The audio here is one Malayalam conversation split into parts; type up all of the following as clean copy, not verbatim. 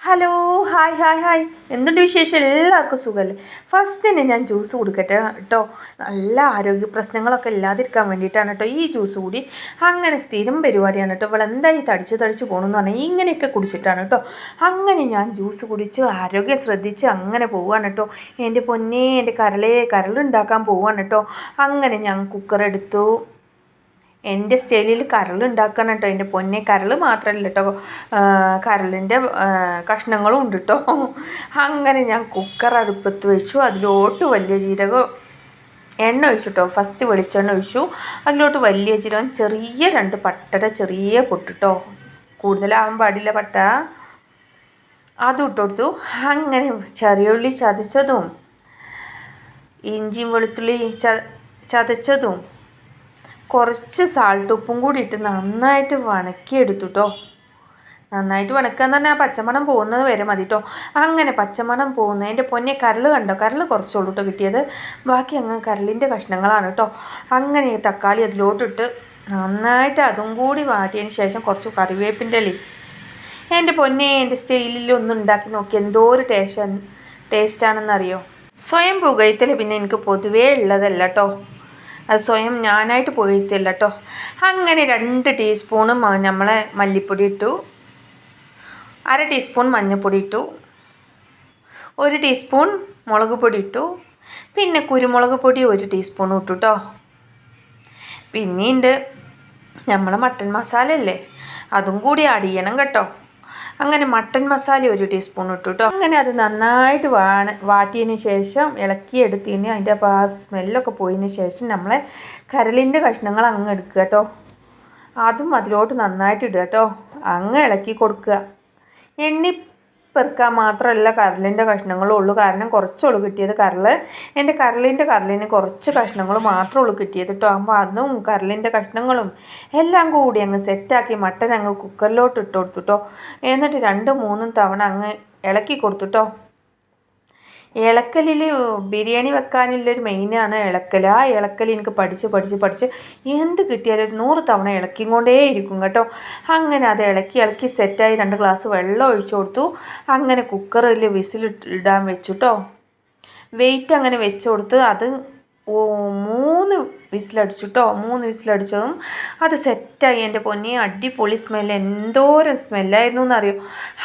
ഹലോ ഹായ് ഹായ് ഹായ് എന്തുണ്ട് വിശേഷം? എല്ലാവർക്കും സുഖമല്ലേ? ഫസ്റ്റ് തന്നെ ഞാൻ ജ്യൂസ് കുടിക്കട്ടെ കേട്ടോ. നല്ല ആരോഗ്യ പ്രശ്നങ്ങളൊക്കെ ഇല്ലാതിരിക്കാൻ വേണ്ടിയിട്ടാണ് കേട്ടോ ഈ ജ്യൂസ് കൂടി. അങ്ങനെ സ്ഥിരം പരിപാടിയാണ് കേട്ടോ. ഇവളെന്തായി തടിച്ച് പോകണമെന്ന് പറഞ്ഞാൽ ഇങ്ങനെയൊക്കെ കുടിച്ചിട്ടാണ് കേട്ടോ. അങ്ങനെ ഞാൻ ജ്യൂസ് കുടിച്ചു ആരോഗ്യം ശ്രദ്ധിച്ച് അങ്ങനെ പോവുകയാണ് കേട്ടോ. എൻ്റെ പൊന്നേ, എൻ്റെ കരളുണ്ടാക്കാൻ പോവുകയാണ് കേട്ടോ. അങ്ങനെ ഞാൻ കുക്കറെടുത്തു. എൻ്റെ സ്റ്റൈലിൽ കരളുണ്ടാക്കണം കേട്ടോ. എൻ്റെ പൊന്നെ, കരൾ മാത്രമല്ല കേട്ടോ, കരളിൻ്റെ കഷ്ണങ്ങളും ഉണ്ട് കേട്ടോ. അങ്ങനെ ഞാൻ കുക്കർ അടുപ്പത്ത് വെച്ചു. അതിലോട്ട് വലിയ ജീരകം എണ്ണ ഒഴിച്ചു കേട്ടോ. ഫസ്റ്റ് വെളിച്ചെണ്ണ ഒഴിച്ചു. അതിലോട്ട് വലിയ ജീരകം, ചെറിയ 2 പട്ടയുടെ ചെറിയ പൊട്ടിട്ടോ, കൂടുതലാവാൻ പാടില്ല പട്ട, അതും ഇട്ട് കൊടുത്തു. അങ്ങനെ ചെറിയ ഉള്ളി ചതച്ചതും ഇഞ്ചിയും വെളുത്തുള്ളി ചതച്ചതും കുറച്ച് സാൾട്ട് ഉപ്പും കൂടി ഇട്ട് നന്നായിട്ട് വണക്കിയെടുത്തു കേട്ടോ. നന്നായിട്ട് വണക്കാന്ന് പറഞ്ഞാൽ ആ പച്ചമണം പോകുന്നത് വരെ മതി കേട്ടോ. അങ്ങനെ പച്ചമണം പോകുന്നത്, എൻ്റെ പൊന്നെ കരൾ കണ്ടോ, കരൾ കുറച്ചുള്ളൂ കേട്ടോ കിട്ടിയത്, ബാക്കി അങ്ങ് കരളിൻ്റെ കഷ്ണങ്ങളാണ് കേട്ടോ. അങ്ങനെ തക്കാളി അതിലോട്ടിട്ട് നന്നായിട്ട് അതും കൂടി വാട്ടിയതിന് ശേഷം കുറച്ച് കറിവേപ്പിൻ്റെ ഇല. എൻ്റെ പൊന്നെ, എൻ്റെ സ്റ്റൈലിൽ ഒന്ന് ഉണ്ടാക്കി നോക്കി എന്തോ ഒരു ടേസ്റ്റാണെന്നറിയോ. സ്വയം പുകഴ്ത്തൽ പിന്നെ എനിക്ക് പൊതുവേ ഉള്ളതല്ല കേട്ടോ. അത് സ്വയം ഞാനായിട്ട് പുകഴ്ത്തില്ല കേട്ടോ. അങ്ങനെ 2 ടീസ്പൂണും നമ്മളെ മല്ലിപ്പൊടി ഇട്ടു, 1/2 ടീസ്പൂൺ മഞ്ഞൾപ്പൊടി ഇട്ടു, 1 ടീസ്പൂൺ മുളക് പൊടി ഇട്ടു, പിന്നെ കുരുമുളക് പൊടി 1 ടീസ്പൂൺ ഇട്ടു കേട്ടോ. പിന്നെയുണ്ട് നമ്മളെ മട്ടൻ മസാല അല്ലേ, അതും കൂടി ആഡ് ചെയ്യണം കേട്ടോ. അങ്ങനെ മട്ടൻ മസാല 1 ടീസ്പൂൺ ഇട്ടു കേട്ടോ. അങ്ങനെ അത് നന്നായിട്ട് വാട്ടിയതിന് ശേഷം ഇളക്കിയെടുത്തതിന് അതിൻ്റെ ആ സ്മെല്ലൊക്കെ പോയതിന് ശേഷം നമ്മളെ കരളിൻ്റെ കഷ്ണങ്ങൾ അങ്ങ് എടുക്കുക കേട്ടോ. അതും അതിലോട്ട് നന്നായിട്ട് ഇടുക കേട്ടോ. അങ്ങ് ഇളക്കി കൊടുക്കുക. എണ്ണി പെറുക്കാൻ മാത്രമല്ല കരളിൻ്റെ കഷ്ണങ്ങളും ഉള്ളൂ, കാരണം കുറച്ചുള്ളൂ കിട്ടിയത് കരൾ. എൻ്റെ കരളിന് കുറച്ച് കഷ്ണങ്ങൾ മാത്രമേ ഉള്ളൂ കിട്ടിയത് കേട്ടോ. അപ്പോൾ അതും കരളിൻ്റെ കഷ്ണങ്ങളും എല്ലാം കൂടി അങ്ങ് സെറ്റാക്കി മട്ടൻ അങ്ങ് കുക്കറിലോട്ട് ഇട്ട് കൊടുത്തു കേട്ടോ. എന്നിട്ട് 2-3 തവണ അങ്ങ് ഇളക്കി കൊടുത്തു കേട്ടോ. ഇളക്കലിൽ ബിരിയാണി വെക്കാനുള്ളൊരു മെയിനാണ് ഇളക്കൽ. ആ ഇളക്കൽ എനിക്ക് പഠിച്ച് എന്ത് കിട്ടിയാലും 100 തവണ ഇളക്കിക്കൊണ്ടേ ഇരിക്കും കേട്ടോ. അങ്ങനെ അത് ഇളക്കി സെറ്റായി 2 ഗ്ലാസ് വെള്ളം ഒഴിച്ചു കൊടുത്തു. അങ്ങനെ കുക്കറിൽ വിസിലിടാൻ വെച്ചു കേട്ടോ. വെയിറ്റ് അങ്ങനെ വെച്ച് കൊടുത്ത് അത് 3 വിസിലടിച്ചു കേട്ടോ. 3 വിസിലടിച്ചതും അത് സെറ്റായി. എൻ്റെ പൊന്നെ, അടിപൊളി സ്മെല്ല്, എന്തോരം സ്മെല്ലായിരുന്നു എന്നറിയോ.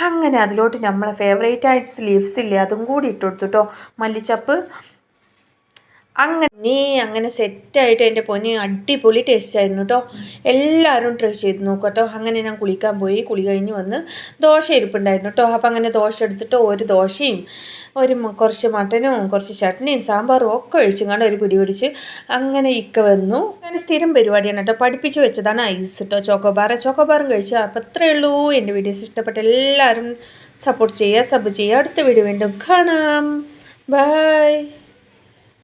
അങ്ങനെ അതിലോട്ട് നമ്മളെ ഫേവറേറ്റ് ആയിട്ട് ലീവ്സ് ഇല്ലേ, അതും കൂടി ഇട്ട് കൊടുത്തു കേട്ടോ, മല്ലിച്ചപ്പ്. അങ്ങനെ സെറ്റായിട്ട് എൻ്റെ പൊന്നെ അടിപൊളി ടേസ്റ്റ് ആയിരുന്നു കേട്ടോ. എല്ലാവരും ട്രൈ ചെയ്ത് നോക്കുക കേട്ടോ. അങ്ങനെ ഞാൻ കുളിക്കാൻ പോയി. കുളി കഴിഞ്ഞ് വന്ന് ദോശ ഇരിപ്പുണ്ടായിരുന്നു കേട്ടോ. അപ്പം അങ്ങനെ ദോശ എടുത്തിട്ട് 1 ദോശയും കുറച്ച് മട്ടനും കുറച്ച് ചട്നിയും സാമ്പാറും ഒക്കെ ഒഴിച്ചുകൊണ്ട് ഒരു പിടി പിടിച്ച് അങ്ങനെ വന്നു. അങ്ങനെ സ്ഥിരം പരിപാടിയാണ് കേട്ടോ. പഠിപ്പിച്ച് വെച്ചതാണ് ഐസ് കേട്ടോ, ചോക്കോബാറും കഴിച്ചു. അപ്പോൾ അത്രയേ ഉള്ളൂ. എൻ്റെ വീഡിയോസ് ഇഷ്ടപ്പെട്ട എല്ലാവരും സപ്പോർട്ട് ചെയ്യുക, സബ് ചെയ്യുക. അടുത്ത വീഡിയോ വീണ്ടും കാണാം. ബൈ.